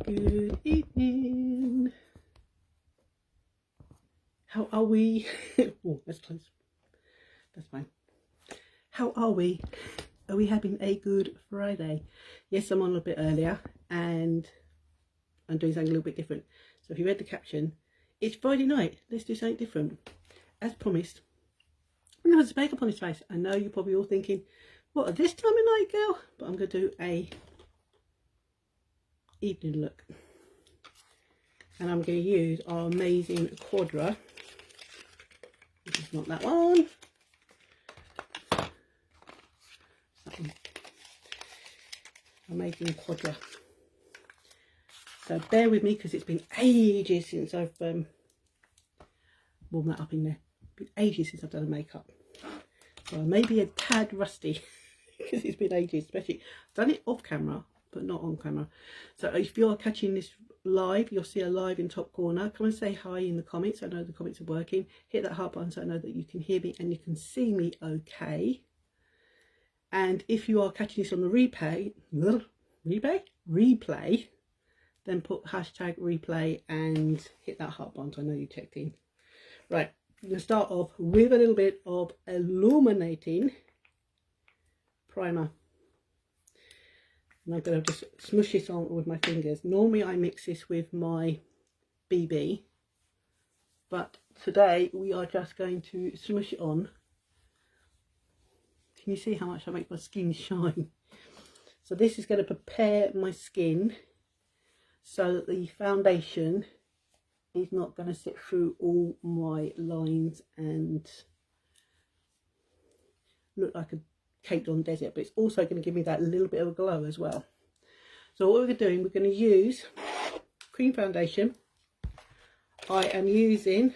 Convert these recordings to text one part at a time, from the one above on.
Good evening. How are we? Oh, that's close. That's fine. How are we? Are we having a good Friday? Yes, I'm on a bit earlier and I'm doing something a little bit different. So if you read the caption, it's Friday night. Let's do something different. As promised, I'm going to make up on his face. I know you're probably all thinking, what, at this time of night, girl? But I'm going to do a evening look. And I'm going to use our amazing Quadra. Which is not that one. Amazing Quadra. So bear with me because it's been ages since I've warmed that up in there. It's been ages since I've done a makeup. So I may be a tad rusty because it's been ages, especially I've done it off camera but not on camera. So if you're catching this live, you'll see a live in top corner. Come and say hi in the comments. I know the comments are working. Hit that heart button so I know that you can hear me and you can see me okay. And if you are catching this on the replay, then put hashtag replay and hit that heart button so I know you checked in. Right, I'm going to start off with a little bit of illuminating primer. And I'm going to just smush this on with my fingers. Normally I mix this with my BB, but today we are just going to smush it on. Can you see how much I make my skin shine? So this is going to prepare my skin so that the foundation is not going to sit through all my lines and look like a caked on desert, but it's also going to give me that little bit of a glow as well. So what we're doing, we're going to use cream foundation. I am using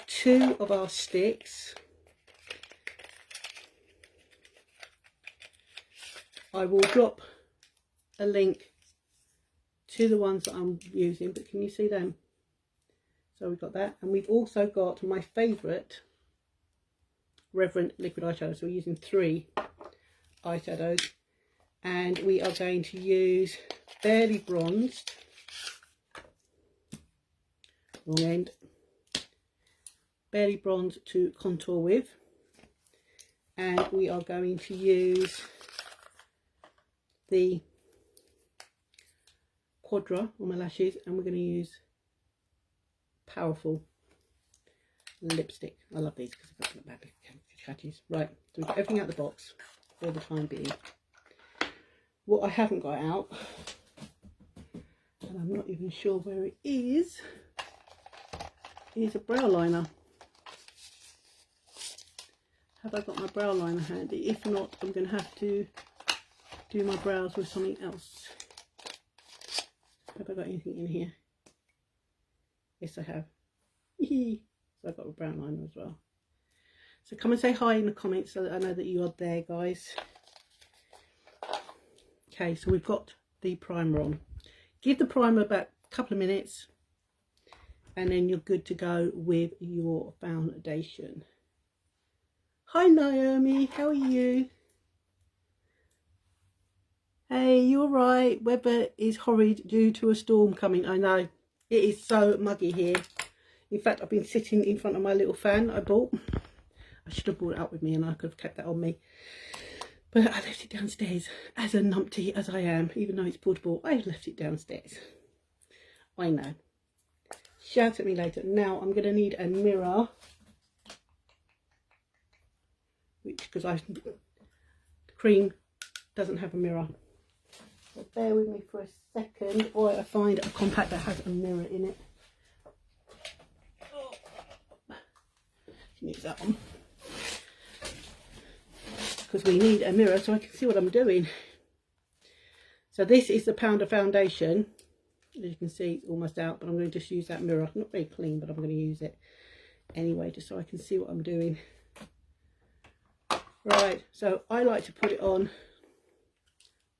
2 of our sticks. I will drop a link to the ones that I'm using, but can you see them? So we've got that, and we've also got my favourite Reverend liquid eyeshadow. So we're using 3 eyeshadows, and we are going to use Barely Bronzed, wrong end, Barely Bronzed to contour with, and we are going to use the Quadra on my lashes, and we're going to use Powerful lipstick. I love these because I've got bad catches. Right, so we've got everything out of the box for the time being. What I haven't got out, and I'm not even sure where it is a brow liner. Have I got my brow liner handy? If not, I'm going to have to do my brows with something else. Have I got anything in here? Yes, I have. So I've got a brown liner as well. So come and say hi in the comments so that I know that you are there, guys. Okay, so we've got the primer on. Give the primer about a couple of minutes and then you're good to go with your foundation. Hi Naomi, how are you? Hey, you alright? Weather is horrid due to a storm coming. I know, it is so muggy here. In fact, I've been sitting in front of my little fan I bought. I should have brought it up with me and I could have kept that on me. But I left it downstairs, as a numpty as I am. Even though it's portable, I left it downstairs. I know. Shout at me later. Now, I'm going to need a mirror. Because the cream doesn't have a mirror. So bear with me for a second while I find a compact that has a mirror in it. Use that one because we need a mirror so I can see what I'm doing. So this is the Pounder foundation. As you can see, it's almost out, but I'm going to just use that mirror. Not very clean, but I'm going to use it anyway just so I can see what I'm doing. Right, so I like to put it on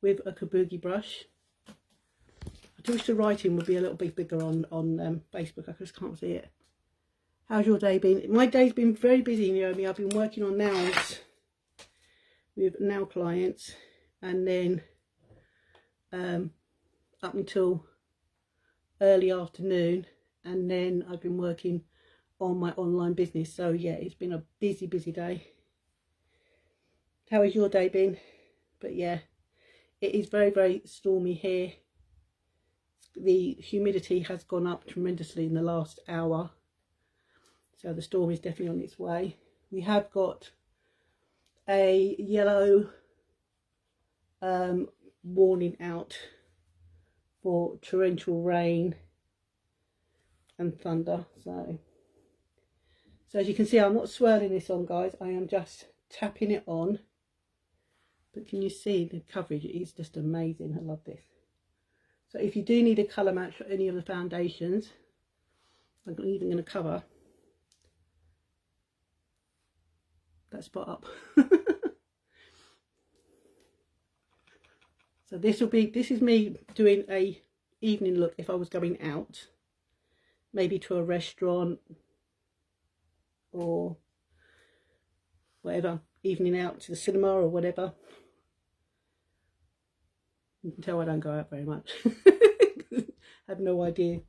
with a kabuki brush. I do wish the writing would be a little bit bigger on Facebook. I just can't see it. How's your day been? My day's been very busy, Naomi. I've been working on nails with nail clients, and then up until early afternoon, and then I've been working on my online business. So yeah, it's been a busy day. How has your day been? But yeah, it is very stormy here. The humidity has gone up tremendously in the last hour, so the storm is definitely on its way. We have got a yellow warning out for torrential rain and thunder. So as you can see, I'm not swirling this on, guys. I am just tapping it on. But can you see the coverage? It is just amazing. I love this. So if you do need a colour match for any of the foundations, I'm even going to cover that spot up. So this is me doing a evening look if I was going out, maybe to a restaurant or whatever, evening out to the cinema or whatever. You can tell I don't go out very much. I have no idea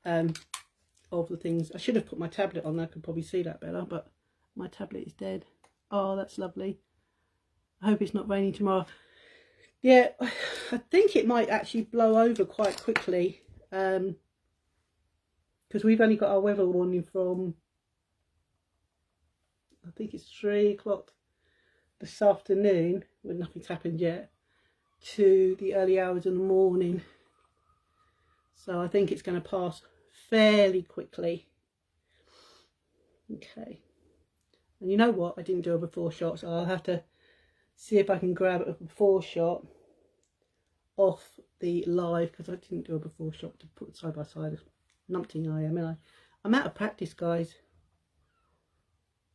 of the things. I should have put my tablet on. I could probably see that better, but my tablet is dead. Oh, that's lovely. I hope it's not raining tomorrow. Yeah, I think it might actually blow over quite quickly, because we've only got our weather warning from, I think it's 3 o'clock this afternoon, when nothing's happened yet, to the early hours in the morning. So I think it's going to pass fairly quickly. Okay. And you know what? I didn't do a before shot, so I'll have to see if I can grab a before shot off the live, because I didn't do a before shot to put side by side. Numpting I am, and I'm out of practice, guys.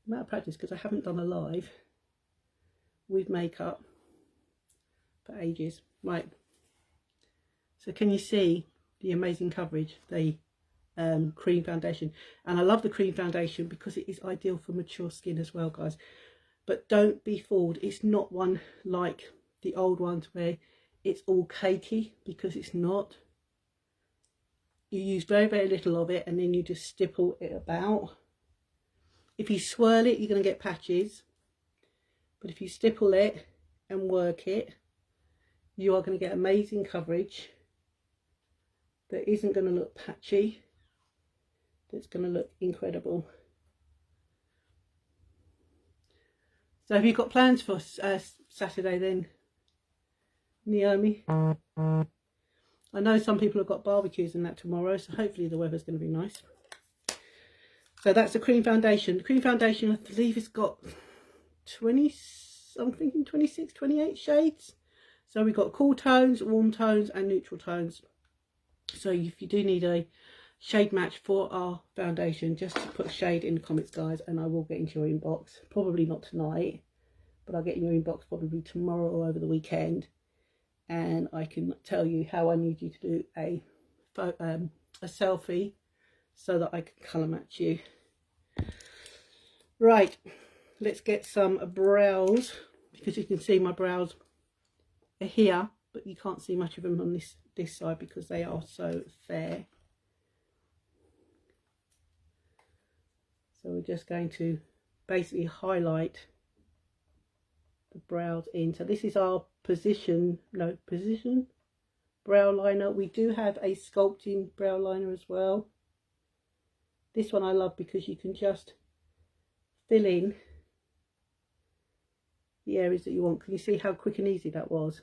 I'm out of practice because I haven't done a live with makeup for ages. Right, so can you see the amazing coverage, the cream foundation? And I love the cream foundation because it is ideal for mature skin as well, guys. But don't be fooled, it's not one like the old ones where it's all cakey, because it's not. You use very little of it, and then you just stipple it about. If you swirl it, you're going to get patches, but if you stipple it and work it, you are going to get amazing coverage that isn't going to look patchy. That's going to look incredible. So have you got plans for Saturday then, Naomi? I know some people have got barbecues and that tomorrow, so hopefully the weather's going to be nice. So that's the cream foundation. The cream foundation, I believe, it's got 20, I'm thinking 26, 28 shades. So we've got cool tones, warm tones and neutral tones. So if you do need a shade match for our foundation, just put shade in the comments, guys, and I will get into your inbox. Probably not tonight, but I'll get in your inbox probably tomorrow or over the weekend, and I can tell you how I need you to do a selfie so that I can colour match you. Right, let's get some brows, because you can see my brows are here, but you can't see much of them on this side because they are so fair. So we're just going to basically highlight the brows in. So this is our position brow liner. We do have a sculpting brow liner as well. This one I love because you can just fill in the areas that you want. Can you see how quick and easy that was?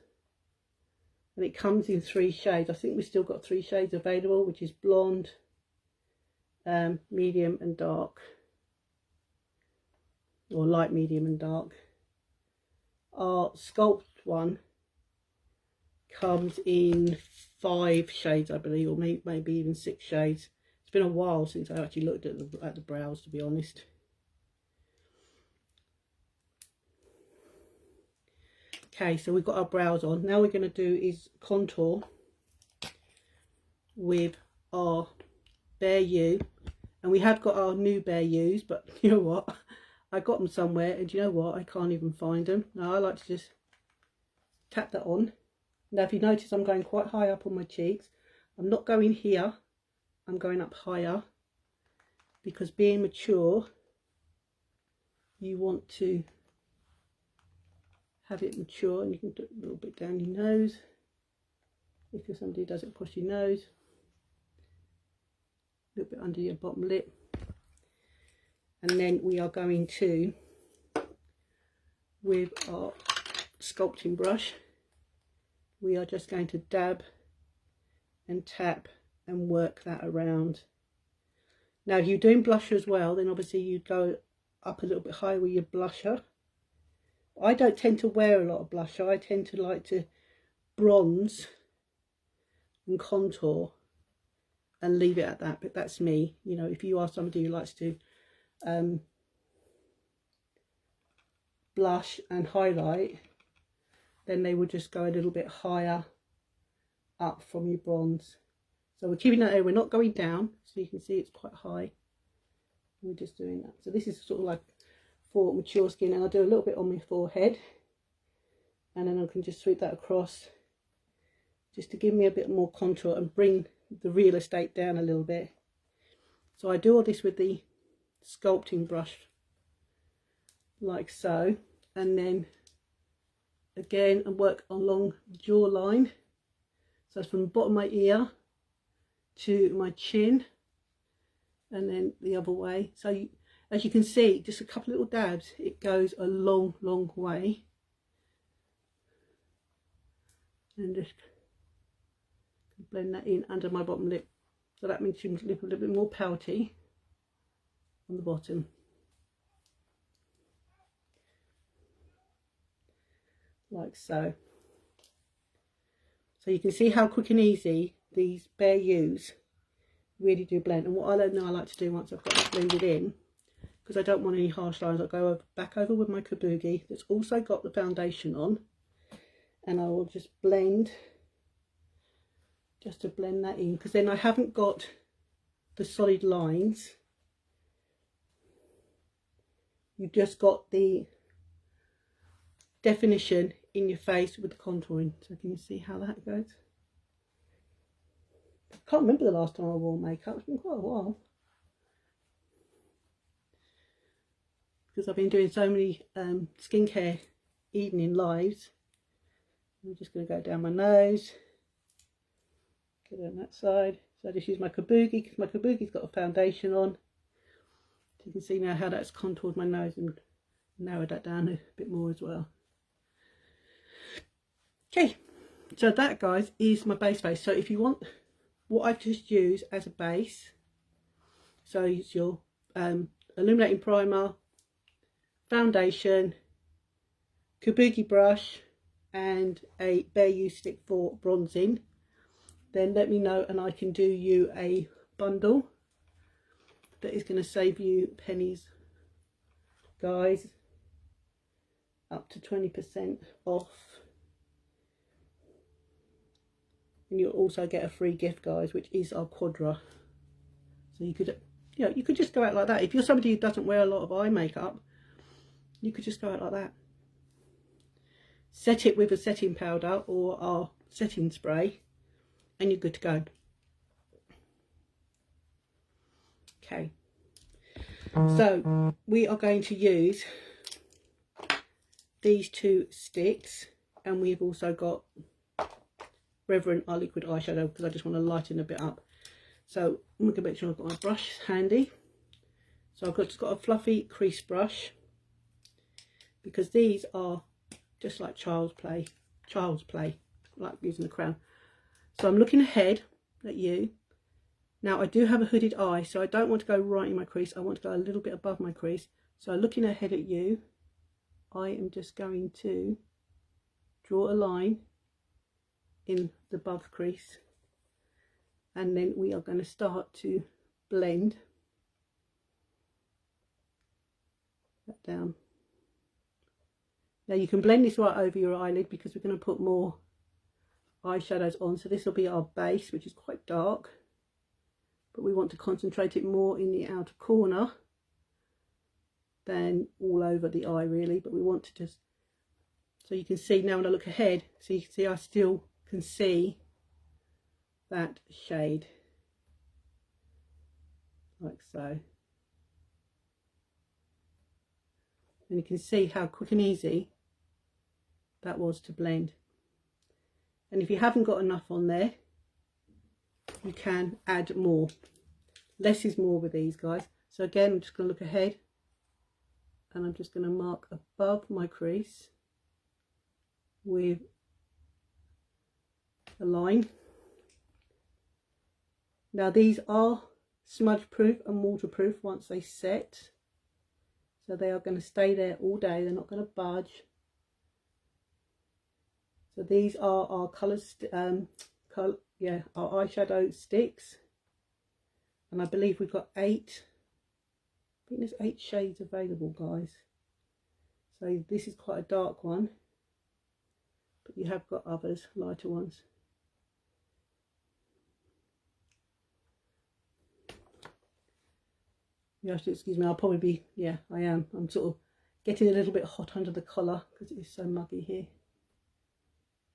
And it comes in 3 shades. I think we've still got 3 shades available, which is blonde, medium and dark, or light, medium and dark. Our sculpt one comes in 5 shades, I believe, or maybe even 6 shades. It's been a while since I actually looked at the brows, to be honest. Okay, so we've got our brows on. Now we're going to do is contour with our Bare U. And we have got our new Bare U's, but you know what? I got them somewhere, and you know what? I can't even find them. Now I like to just tap that on Now if you notice, I'm going quite high up on my cheeks. I'm not going here, I'm going up higher, because being mature, you want to have it mature, and you can do it a little bit down your nose. If you're somebody who does it across your nose, a little bit under your bottom lip. And then we are going to, with our sculpting brush, we are just going to dab and tap and work that around. Now if you're doing blusher as well, then obviously you'd go up a little bit higher with your blusher. I don't tend to wear a lot of blusher. I tend to like to bronze and contour and leave it at that, but that's me. You know, if you are somebody who likes to blush and highlight, then they will just go a little bit higher up from your bronze. So we're keeping that there, we're not going down, so you can see it's quite high. We're just doing that. So this is sort of like for mature skin, and I'll do a little bit on my forehead, and then I can just sweep that across just to give me a bit more contour and bring the real estate down a little bit. So I do all this with the sculpting brush like so, and then again and work along the jawline. So it's from the bottom of my ear to my chin, and then the other way. So as you can see, just a couple of little dabs, it goes a long way. And just blend that in under my bottom lip, so that makes your lip a little bit more pouty on the bottom. Like so. So you can see how quick and easy these bare U's really do blend. And what I like to do once I've got that blended in, because I don't want any harsh lines, I'll go back over with my kabuki that's also got the foundation on, and I will just blend, just to blend that in, because then I haven't got the solid lines. You've just got the definition in your face with the contouring. So can you see how that goes? I can't remember the last time I wore makeup. It's been quite a while, because I've been doing so many skincare evening lives. I'm just going to go down my nose, go down that side. So I just use my kabuki, because my kabuki's got a foundation on. So you can see now how that's contoured my nose and narrowed that down a bit more as well. Okay, so that, guys, is my base face. So if you want what I've just used as a base, so it's your illuminating primer, foundation, kabuki brush, and a bare use stick for bronzing, then let me know and I can do you a bundle that is going to save you pennies, guys, up to 20% off. And you'll also get a free gift, guys, which is our quadra. So you could, you know, you could just go out like that. If you're somebody who doesn't wear a lot of eye makeup, you could just go out like that. Set it with a setting powder or our setting spray, and you're good to go. Okay, so we are going to use these two sticks, and we've also got Reverend, our liquid eyeshadow, because I just want to lighten a bit up. So I'm going to make sure I've got my brush handy. So I've just got a fluffy crease brush, because these are just like child's play, like using a crown. So I'm looking ahead at you. Now I do have a hooded eye, so I don't want to go right in my crease. I want to go a little bit above my crease. So looking ahead at you, I am just going to draw a line in the above crease, and then we are going to start to blend that down. Now you can blend this right over your eyelid, because we're going to put more eyeshadows on. So this will be our base, which is quite dark, but we want to concentrate it more in the outer corner than all over the eye really. But we want to just, so you can see now when I look ahead, so you can see I still can see that shade, like so. And you can see how quick and easy that was to blend. And if you haven't got enough on there, you can add more. Less is more with these, guys. So again, I'm just going to look ahead, and I'm just going to mark above my crease with a line. Now these are smudge proof and waterproof once they set, so they are going to stay there all day. They're not going to budge. So these are our colours, our eyeshadow sticks, and I believe we've got 8. I think there's 8 shades available, guys. So this is quite a dark one, but you have got others, lighter ones. You have to excuse me, I'll probably be, yeah, I am. I'm sort of getting a little bit hot under the collar because it is so muggy here.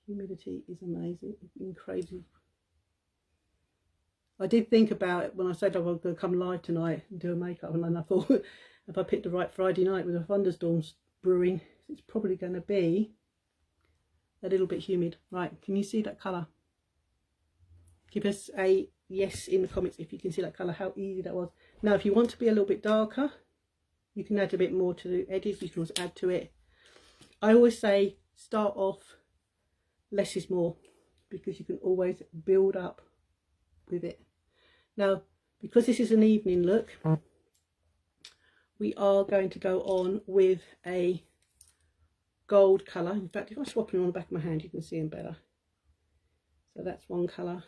Humidity is amazing. It's been crazy. I did think about it when I said I was going to come live tonight and do a makeup, and then I thought if I picked the right Friday night with a thunderstorm brewing, it's probably going to be a little bit humid. Right, can you see that colour? Give us a yes in the comments if you can see that colour, how easy that was. Now if you want to be a little bit darker, you can add a bit more to the edges. You can also add to it. I always say start off less is more, because you can always build up with it. Now because this is an evening look, we are going to go on with a gold colour. In fact, if I swap them on the back of my hand, you can see them better. So that's one colour.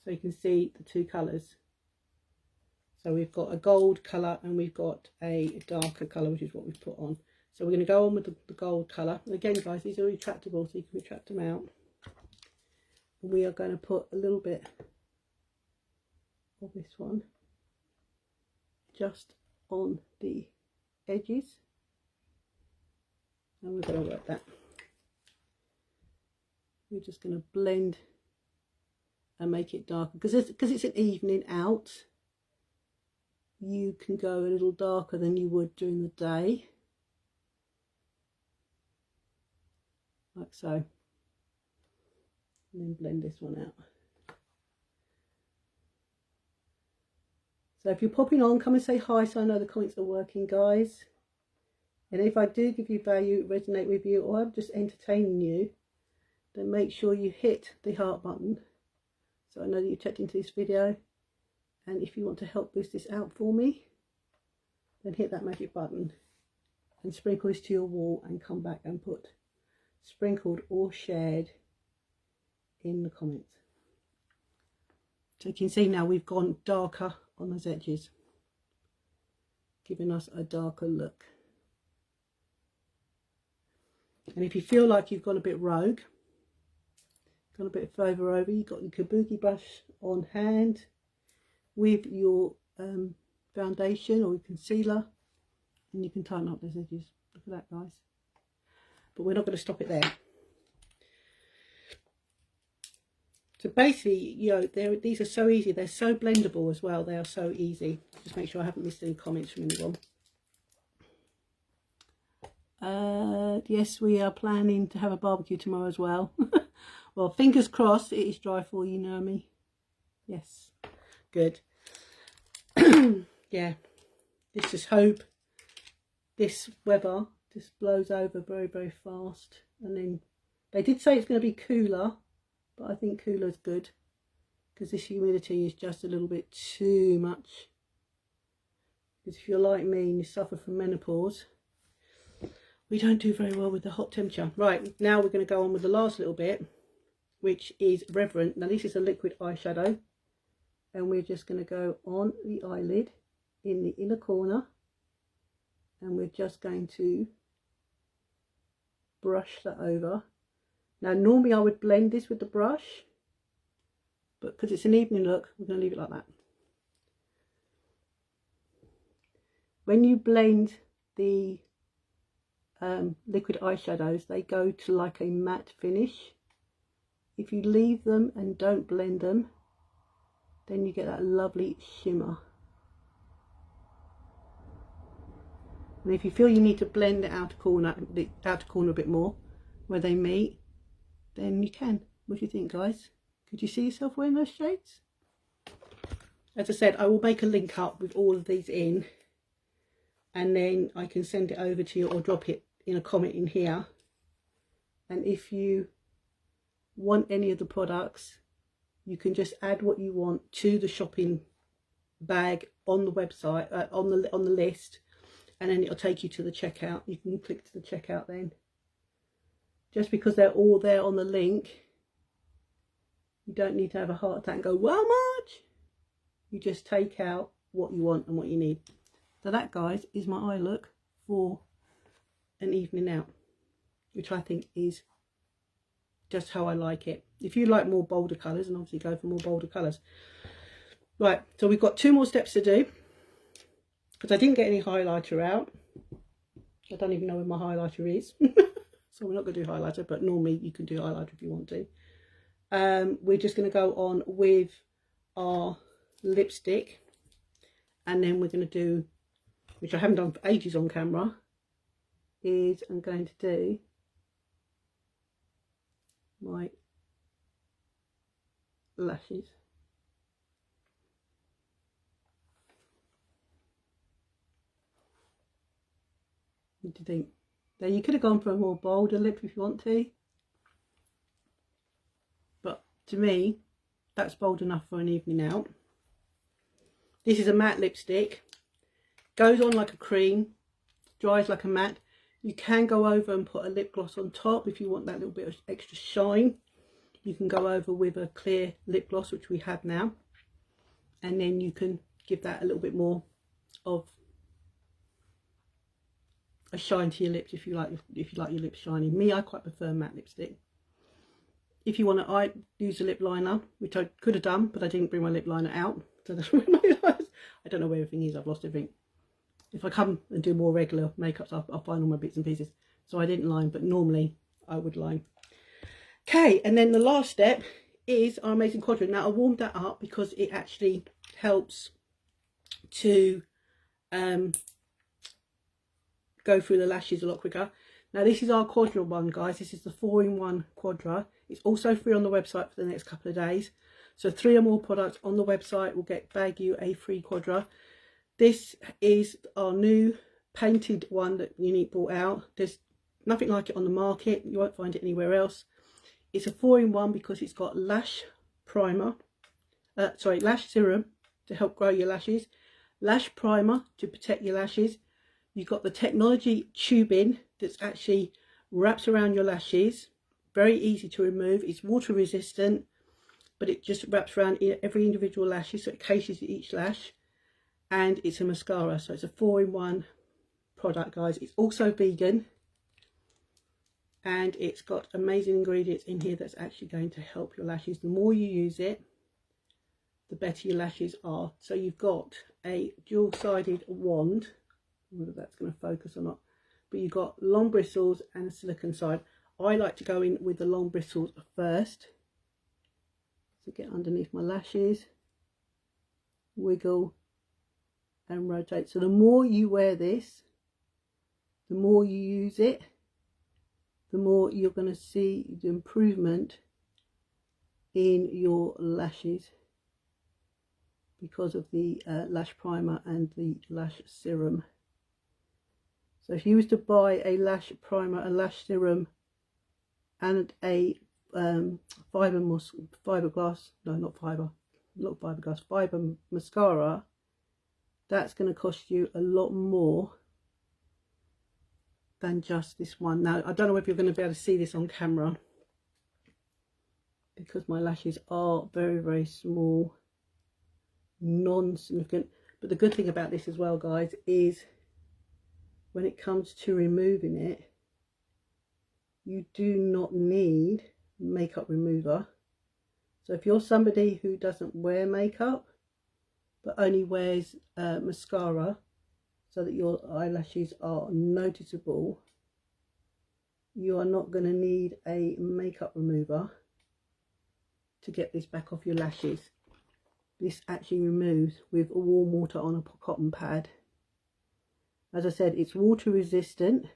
So you can see the two colours. So we've got a gold colour and we've got a darker colour, which is what we've put on. So we're going to go on with the gold colour. And again, guys, these are retractable, so you can retract them out. And we are going to put a little bit of this one just on the edges. And we're going to work that. We're just going to blend and make it darker, because it's an evening out. You can go a little darker than you would during the day, like so, and then blend this one out. So if you're popping on, come and say hi so I know the comments are working, guys. And if I do give you value, resonate with you, or I'm just entertaining you, then make sure you hit the heart button so I know that you checked into this video. And if you want to help boost this out for me, then hit that magic button and sprinkle this to your wall, and come back and put sprinkled or shared in the comments. So you can see now we've gone darker on those edges, giving us a darker look. And if you feel like you've gone a bit rogue, gone a bit further over, you've got your kabuki brush on hand with your foundation or your concealer, and you can tighten up those edges. Look at that, guys. But we're not going to stop it there. So basically, you know, these are so easy. They're so blendable as well. They are so easy. Just make sure I haven't missed any comments from anyone. Yes, we are planning to have a barbecue tomorrow as well. Well, fingers crossed it is dry for you, Naomi. Yes, good. Yeah, let's just hope this weather just blows over very, very fast. And then they did say it's going to be cooler, but I think cooler is good, because this humidity is just a little bit too much. Because if you're like me and you suffer from menopause, we don't do very well with the hot temperature. Right, now we're going to go on with the last little bit, which is Reverent. Now this is a liquid eyeshadow, and we're just going to go on the eyelid in the inner corner, and we're just going to brush that over. Now normally I would blend this with the brush, but because it's an evening look, we're going to leave it like that. When you blend the liquid eyeshadows, they go to like a matte finish. If you leave them and don't blend them, then you get that lovely shimmer. And if you feel you need to blend the outer corner a bit more where they meet, then you can. What do you think, guys? Could you see yourself wearing those shades? As I said, I will make a link up with all of these in, and then I can send it over to you or drop it in a comment in here. And if you want any of the products, you can just add what you want to the shopping bag on the website, on the list, and then it'll take you to the checkout. You can click to the checkout then. Just because they're all there on the link, you don't need to have a heart attack and go, well, much. You just take out what you want and what you need. So that, guys, is my eye look for an evening out, which I think is just how I like it. If you like more bolder colours, and obviously go for more bolder colours. Right, so we've got 2 more steps to do, because I didn't get any highlighter out. I don't even know where my highlighter is. So we're not going to do highlighter, but normally you can do highlighter if you want to. We're just going to go on with our lipstick, and then we're going to do, which I haven't done for ages on camera, is I'm going to do my lashes. What do you think? Now you could have gone for a more bolder lip if you want to, but to me that's bold enough for an evening out. This is a matte lipstick, goes on like a cream, dries like a matte. You can go over and put a lip gloss on top if you want that little bit of extra shine. You can go over with a clear lip gloss, which we have now, and then you can give that a little bit more of a shine to your lips if you like your lips shiny. Me, I quite prefer matte lipstick. If you want to, I use a lip liner, which I could have done, but I didn't bring my lip liner out. So that's where I don't know where everything is. I've lost everything. If I come and do more regular makeups, I'll find all my bits and pieces. So I didn't line, but normally I would line. Okay, and then the last step is our amazing quadrant. Now I warmed that up because it actually helps to go through the lashes a lot quicker. Now this is our quadra one, guys. This is the 4-in-1 quadra. It's also free on the website for the next couple of days. So 3 or more products on the website will bag you a free quadra. This is our new painted one that Unique brought out. There's nothing like it on the market. You won't find it anywhere else. It's a 4-in-1 because it's got lash serum to help grow your lashes, lash primer to protect your lashes. You've got the technology tubing that's actually wraps around your lashes. Very easy to remove. It's water resistant, but it just wraps around every individual lashes, so it cases each lash. And it's a mascara, so it's a 4-in-1 product, guys. It's also vegan, and it's got amazing ingredients in here that's actually going to help your lashes. The more you use it, the better your lashes are. So you've got a dual-sided wand, whether that's going to focus or not, but you've got long bristles and a silicone side. I like to go in with the long bristles first. So get underneath my lashes, wiggle and rotate. So the more you wear this, the more you use it, the more you're going to see the improvement in your lashes because of the lash primer and the lash serum. So if you was to buy a lash primer, a lash serum and a fibre mascara, that's going to cost you a lot more than just this one. Now I don't know if you're going to be able to see this on camera because my lashes are very, very small, non-significant. But the good thing about this as well, guys, is when it comes to removing it, you do not need makeup remover. So if you're somebody who doesn't wear makeup but only wears mascara so that your eyelashes are noticeable, you are not going to need a makeup remover to get this back off your lashes. This actually removes with warm water on a cotton pad. As I said, it's water resistant,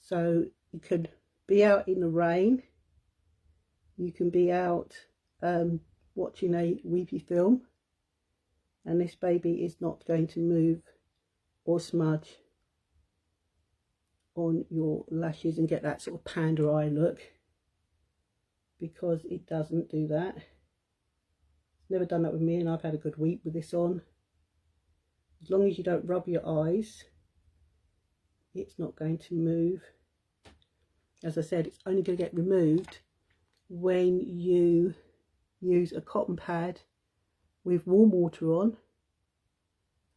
so you could be out in the rain, you can be out watching a weepy film, and this baby is not going to move or smudge on your lashes and get that sort of panda eye look, because it doesn't do that. It's never done that with me, and I've had a good week with this on. As long as you don't rub your eyes, it's not going to move. As I said, it's only going to get removed when you use a cotton pad with warm water on.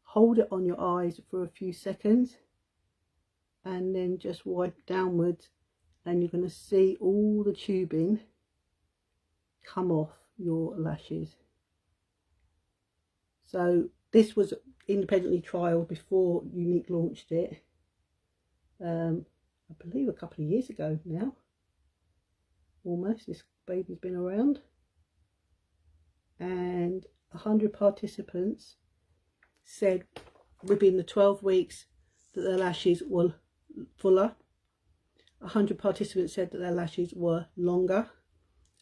Hold it on your eyes for a few seconds and then just wipe downwards, and you're going to see all the tubing come off your lashes. So this was independently trialed before Unique launched it, I believe a couple of years ago now, almost. This baby's been around, and 100 participants said within the 12 weeks that their lashes were fuller. 100 participants said that their lashes were longer,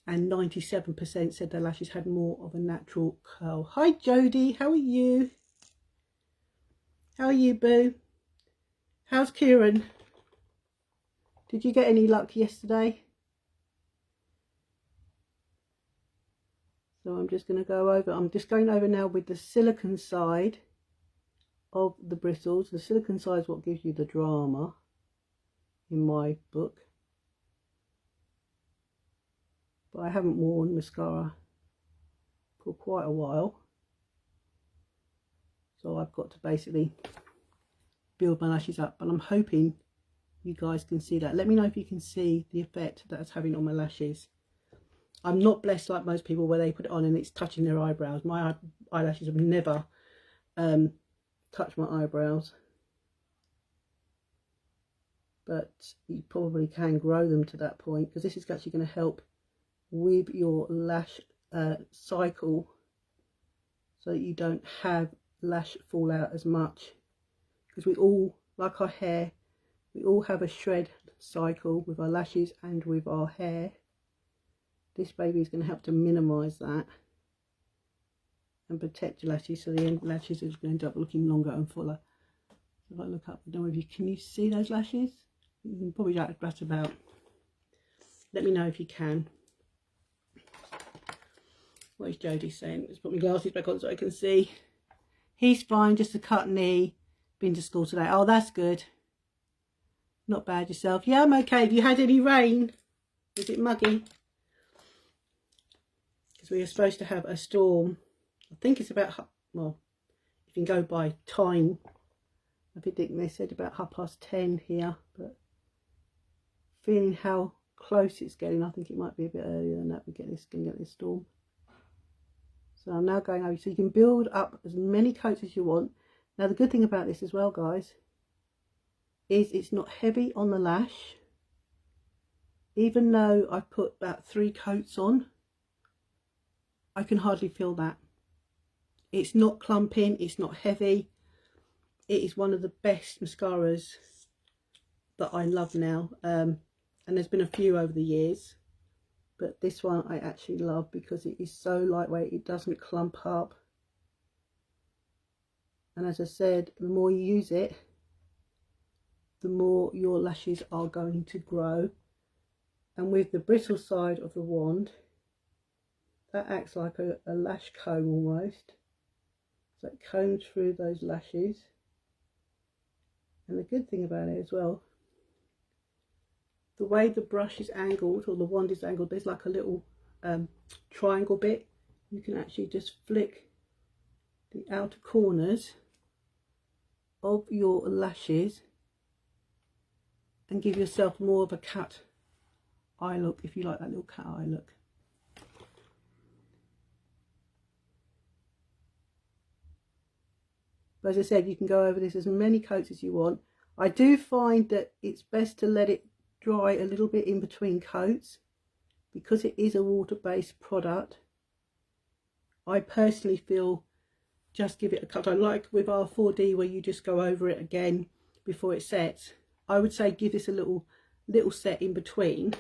and 97% said their lashes had more of a natural curl. Hi Jodie, how are you? How are you, boo? How's Kieran? Did you get any luck yesterday? So I'm just going to go over, I'm just going over now with the silicone side of the bristles. The silicone side is what gives you the drama in my book. But I haven't worn mascara for quite a while, so I've got to basically build my lashes up, but I'm hoping you guys can see that. Let me know if you can see the effect that it's having on my lashes. I'm not blessed like most people where they put it on and it's touching their eyebrows. My eyelashes have never touched my eyebrows, but you probably can grow them to that point, because this is actually going to help with your lash cycle, so that you don't have lash fallout as much, because we all, like our hair, we all have a shred cycle with our lashes and with our hair. This baby is going to help to minimize that and protect your lashes, so the end lashes is going to end up looking longer and fuller. So if I look up, I don't know if you can, you see those lashes? You can probably just that about. Let me know if you can. What is Jodie saying? Let's put my glasses back on so I can see. He's fine, just a cut knee. Been to school today. Oh, that's good. Not bad yourself. Yeah, I'm okay. Have you had any rain? Is it muggy? Because we are supposed to have a storm. I think it's about, well, if you can go by time, I think they said about 10:30 here, but feeling how close it's getting, I think it might be a bit earlier than that. We can get this storm. So I'm now going over, so you can build up as many coats as you want. Now the good thing about this as well, guys, is it's not heavy on the lash. Even though I put about 3 coats on, I can hardly feel that. It's not clumping, it's not heavy. It is one of the best mascaras that I love now. And there's been a few over the years, but this one I actually love because it is so lightweight, it doesn't clump up. And as I said, the more you use it, the more your lashes are going to grow. And with the brittle side of the wand, that acts like a lash comb almost. So it combs through those lashes. And the good thing about it as well, the way the brush is angled, or the wand is angled, there's like a little triangle bit. You can actually just flick the outer corners of your lashes and give yourself more of a cat eye look, if you like that little cat eye look. But as I said, you can go over this as many coats as you want. I do find that it's best to let it dry a little bit in between coats, because it is a water-based product. I personally feel just give it a cut. I like with our 4D where you just go over it again before it sets. I would say give this a little set in between,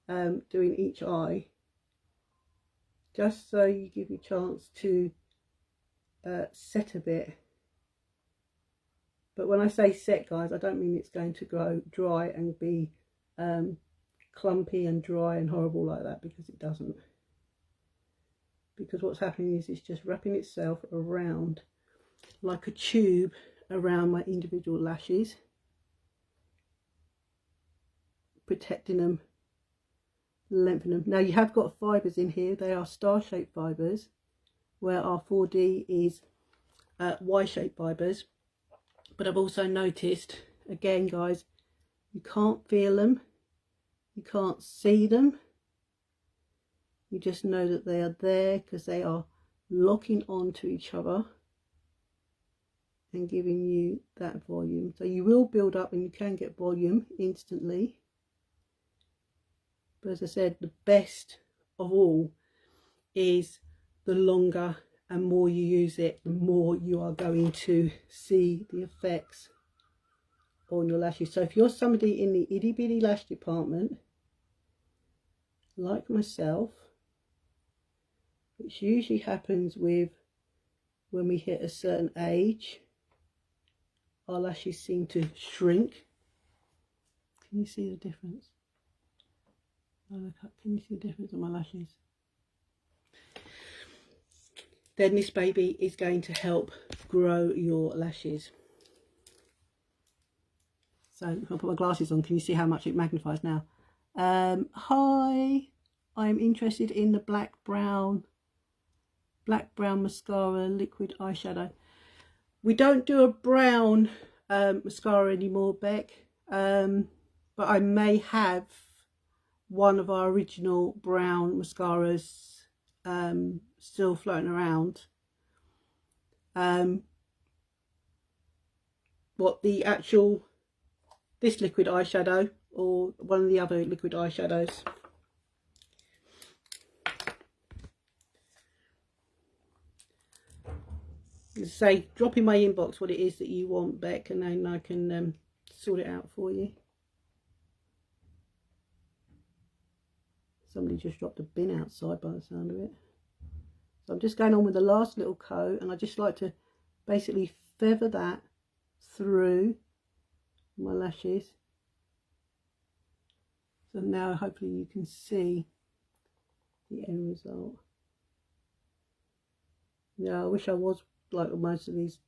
doing each eye, just so you give you a chance to set a bit. But when I say set, guys, I don't mean it's going to go dry and be clumpy and dry and horrible like that, because it doesn't. Because what's happening is it's just wrapping itself around like a tube around my individual lashes, protecting them, lengthening them. Now you have got fibres in here. They are star-shaped fibres, where our 4D is Y-shaped fibres. But I've also noticed, again guys, you can't feel them, you can't see them, you just know that they are there because they are locking onto each other and giving you that volume. So you will build up and you can get volume instantly. But as I said, the best of all is the longer and more you use it, the more you are going to see the effects on your lashes. So if you're somebody in the itty bitty lash department, like myself, which usually happens with when we hit a certain age, our lashes seem to shrink. Can you see the difference? Oh, look up. Can you see the difference on my lashes? Then this baby is going to help grow your lashes. So I'll put my glasses on. Can you see how much it magnifies now? Hi, I'm interested in the black brown mascara liquid eyeshadow. We don't do a brown mascara anymore, Beck, but I may have one of our original brown mascaras still floating around. This liquid eyeshadow or one of the other liquid eyeshadows. Say, drop in my inbox what it is that you want, Beck, and then I can sort it out for you. Somebody just dropped a bin outside by the sound of it. So I'm just going on with the last little coat, and I just like to basically feather that through my lashes. So now hopefully you can see the end result. Yeah, I wish I was like most of these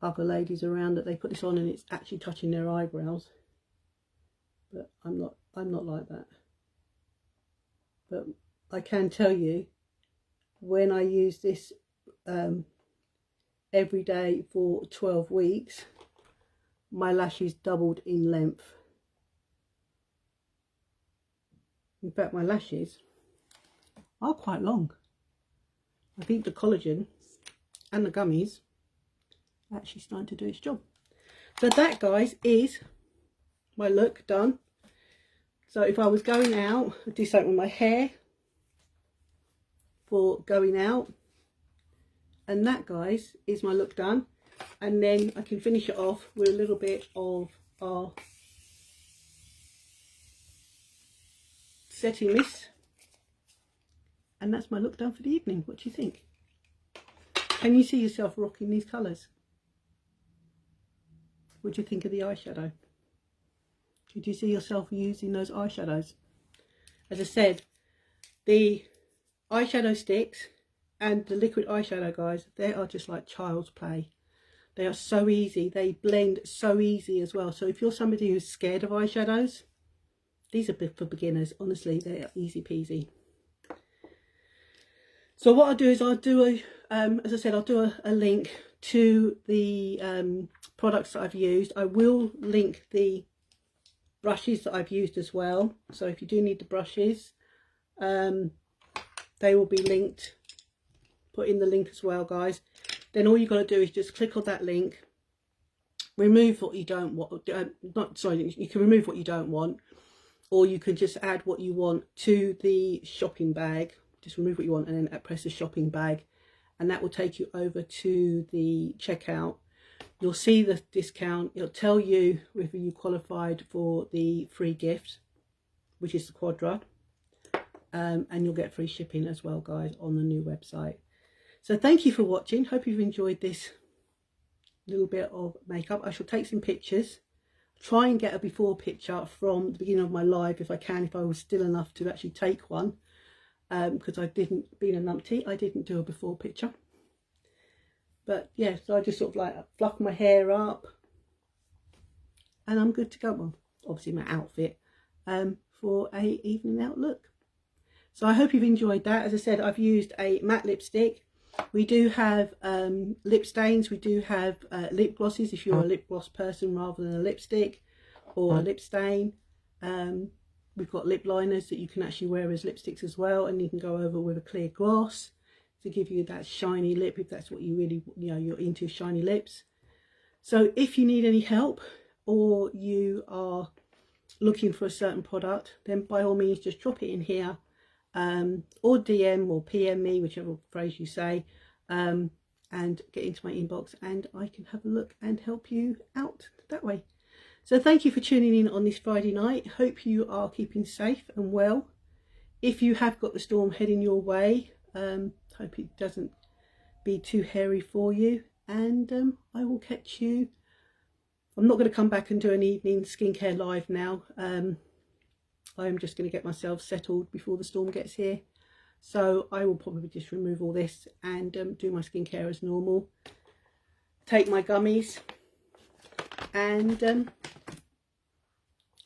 other ladies around, that they put this on and it's actually touching their eyebrows. But I'm not like that. But I can tell you, when I use this every day for 12 weeks, my lashes doubled in length. In fact, my lashes are quite long. I think the collagen and the gummies are actually starting to do its job. So that, guys, is my look done. So if I was going out, I'd do something with my hair for going out. And that, guys, is my look done. And then I can finish it off with a little bit of our setting mist. And that's my look done for the evening. What do you think? Can you see yourself rocking these colours? What do you think of the eyeshadow? Could you see yourself using those eyeshadows? As I said, the eyeshadow sticks and the liquid eyeshadow, guys, they are just like child's play. They are so easy. They blend so easy as well. So if you're somebody who's scared of eyeshadows, these are for beginners. Honestly, they are easy peasy. So what I'll do is I'll do as I said, I'll do a link to the products that I've used. I will link the brushes that I've used as well. So if you do need the brushes, they will be linked, put in the link as well, guys. Then all you've got to do is just click on that link remove what you don't want. You can remove what you don't want, or you can just add what you want to the shopping bag. Just remove what you want and then press the shopping bag, and that will take you over to the checkout. You'll see the discount. It'll tell you whether you qualified for the free gift, which is the Quadra, and you'll get free shipping as well, guys, on the new website. So thank you for watching. Hope you've enjoyed this little bit of makeup. I shall take some pictures, try and get a before picture from the beginning of my live if I can, if I was still enough to actually take one, because I didn't, being a numpty, I didn't do a before picture. But yeah, so I just sort of like fluff my hair up and I'm good to go. Well, obviously my outfit for a evening out look. So I hope you've enjoyed that. As I said, I've used a matte lipstick. We do have lip stains. We do have lip glosses if you're a lip gloss person rather than a lipstick or a lip stain. We've got lip liners that you can actually wear as lipsticks as well, and you can go over with a clear gloss to give you that shiny lip if that's what you really, you're into, shiny lips. So if you need any help or you are looking for a certain product, then by all means just drop it in here, or DM or PM me, whichever phrase you say, and get into my inbox and I can have a look and help you out that way. So thank you for tuning in on this Friday night. Hope you are keeping safe and well. If you have got the storm heading your way, hope it doesn't be too hairy for you, and I will catch you. I'm not going to come back and do an evening skincare live now. I'm just going to get myself settled before the storm gets here, so I will probably just remove all this and do my skincare as normal, take my gummies and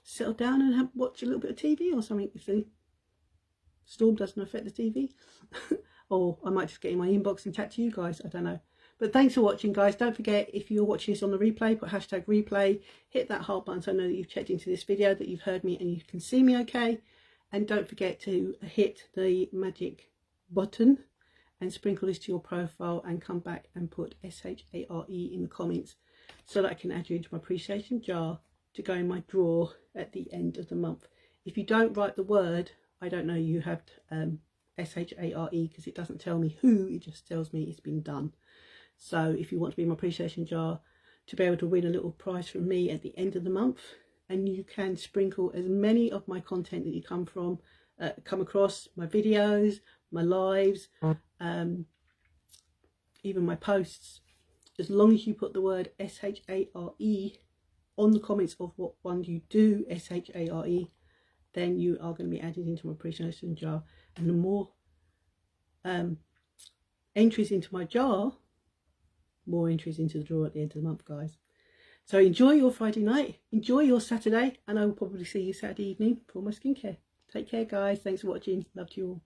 settle down and watch a little bit of TV or something if the storm doesn't affect the TV. Or I might just get in my inbox and chat to you guys, I don't know. But thanks for watching, guys. Don't forget, if you're watching this on the replay, put hashtag replay, hit that heart button so I know that you've checked into this video, that you've heard me and you can see me okay. And don't forget to hit the magic button and sprinkle this to your profile and come back and put SHARE in the comments so that I can add you into my appreciation jar to go in my drawer at the end of the month. If you don't write the word, I don't know you have SHARE, because it doesn't tell me who, it just tells me it's been done. So if you want to be in my appreciation jar to be able to win a little prize from me at the end of the month, and you can sprinkle as many of my content that you come across, my videos, my lives, even my posts, as long as you put the word SHARE on the comments of what one you do, SHARE, then you are going to be added into my appreciation jar. And the more entries into my jar, more entries into the drawer at the end of the month, guys. So enjoy your Friday night, enjoy your Saturday, and I will probably see you Saturday evening for my skincare. Take care, guys. Thanks for watching. Love to you all.